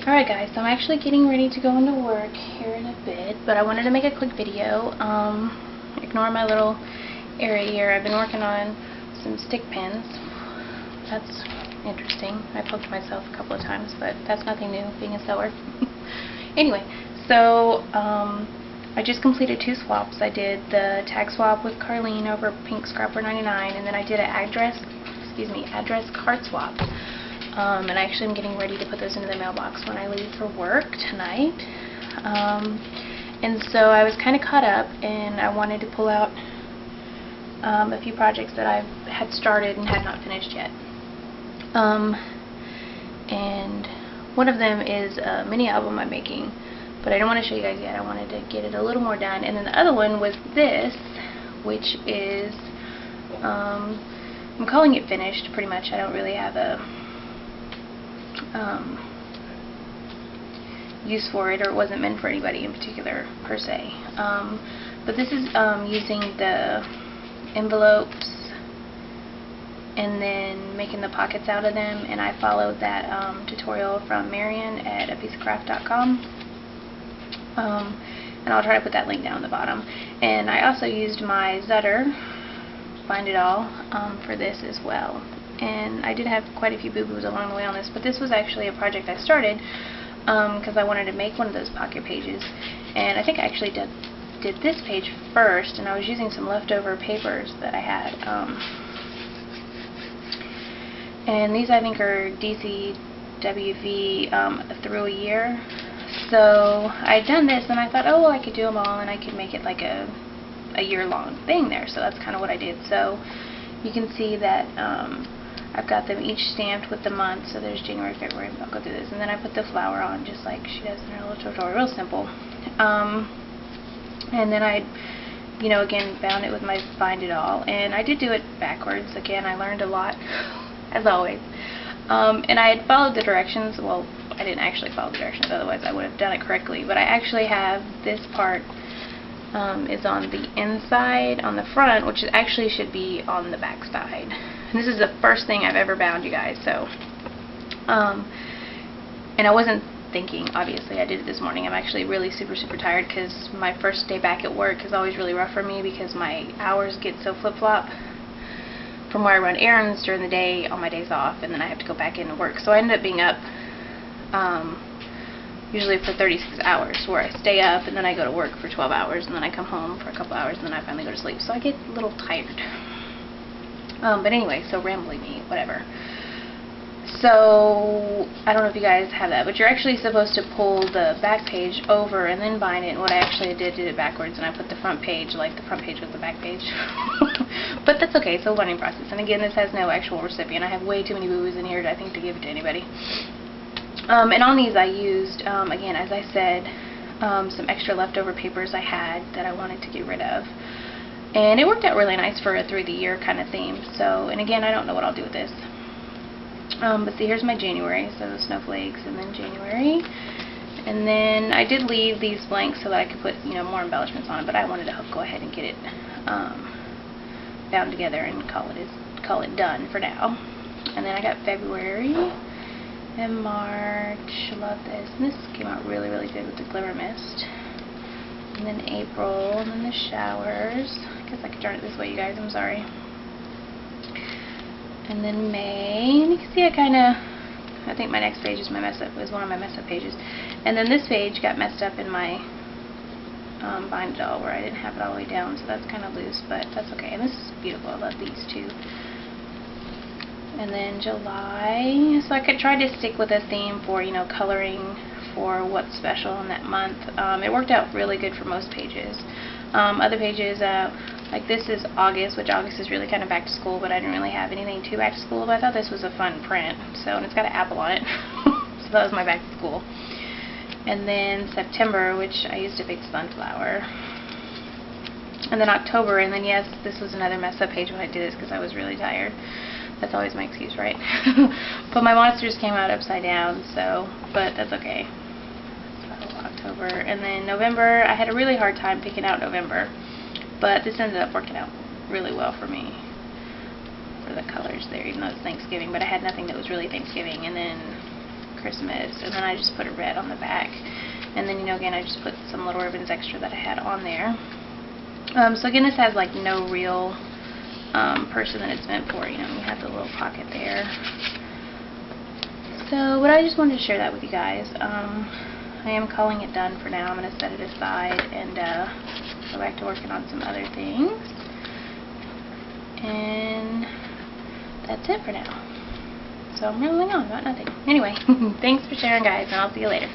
Alright guys, so I'm actually getting ready to go into work here in a bit, but I wanted to make a quick video. Ignore my little area here. I've been working on some stick pins. That's interesting. I poked myself a couple of times, but that's nothing new, being a sewer. Anyway, so I just completed 2 swaps. I did the tag swap with Carlene over Pink Scrapper 99, and then I did an address card swap. And actually I'm getting ready to put those into the mailbox when I leave for work tonight. And so I was kind of caught up, and I wanted to pull out a few projects that I had started and had not finished yet. And one of them is a mini album I'm making, but I don't want to show you guys yet. I wanted to get it a little more done. And then the other one was this, which is, I'm calling it finished pretty much. I don't really have a use for it, or it wasn't meant for anybody in particular per se, but this is using the envelopes and then making the pockets out of them, and I followed that tutorial from Marion at apieceofcraft.com, and I'll try to put that link down at the bottom. And I also used my Zutter Bind It All for this as well. And I did have quite a few boo-boos along the way on this, but this was actually a project I started because I wanted to make one of those pocket pages. And I think I actually did this page first, and I was using some leftover papers that I had. And these I think are DCWV through a year. So I'd done this, and I thought, oh well, I could do them all, and I could make it like a year-long thing there. So that's kind of what I did. So you can see that I've got them each stamped with the month, so there's January, February. I'll go through this, and then I put the flower on just like she does in her little tutorial, real simple. And then I, again, bound it with my Bind It All, and I did do it backwards. Again, I learned a lot, as always. And I had followed the directions. Well, I didn't actually follow the directions, otherwise I would have done it correctly. But I actually have this part is on the inside, on the front, which actually should be on the back side. And this is the first thing I've ever bound, you guys, so and I wasn't thinking, obviously. I did it this morning. I'm actually really super tired because my first day back at work is always really rough for me because my hours get so flip-flop from where I run errands during the day on my days off, and then I have to go back into work. So I ended up being up usually for 36 hours, where I stay up and then I go to work for 12 hours and then I come home for a couple hours and then I finally go to sleep. So I get a little tired. But anyway, so rambling me, whatever. So I don't know if you guys have that, but you're actually supposed to pull the back page over and then bind it. And what I actually did it backwards, and I put the front page like the front page with the back page. But that's okay, it's a learning process. And again, this has no actual recipient. I have way too many boo-boos in here, I think, to give it to anybody. And on these I used, again, as I said, some extra leftover papers I had that I wanted to get rid of. And it worked out really nice for a through the year kind of theme. So, and again, I don't know what I'll do with this. But see, here's my January, so the snowflakes, and then January. And then I did leave these blanks so that I could put, more embellishments on it, but I wanted to go ahead and get it bound together and call it done for now. And then I got February and March. Love this. And this came out really good with the Glimmer Mist. And then April, and then the showers. I guess I could turn it this way, you guys. I'm sorry. And then May. And you can see I think my next page is one of my mess up pages. And then this page got messed up in my Bind It All, where I didn't have it all the way down, so that's kind of loose, but that's okay. And this is beautiful. I love these too. And then July, so I could try to stick with a theme for, coloring for what's special in that month. It worked out really good for most pages. Other pages, like this is August, which August is really kind of back to school, but I didn't really have anything too back to school, but I thought this was a fun print. So, and it's got an apple on it, so that was my back to school. And then September, which I used a big sunflower. And then October, and then yes, this was another mess up page when I did this because I was really tired. That's always my excuse, right? But my monsters came out upside down, so, but that's okay. So October, and then November, I had a really hard time picking out November, but this ended up working out really well for me for the colors there, even though it's Thanksgiving, but I had nothing that was really Thanksgiving. And then Christmas, and then I just put a red on the back. And then, you know, again, I just put some little ribbons extra that I had on there. So again, this has like no real person that it's meant for. You know, you have the little pocket there. So, but I just wanted to share that with you guys. I am calling it done for now. I'm going to set it aside and go back to working on some other things. And that's it for now. So I'm rambling on about nothing. Anyway, thanks for sharing, guys, and I'll see you later.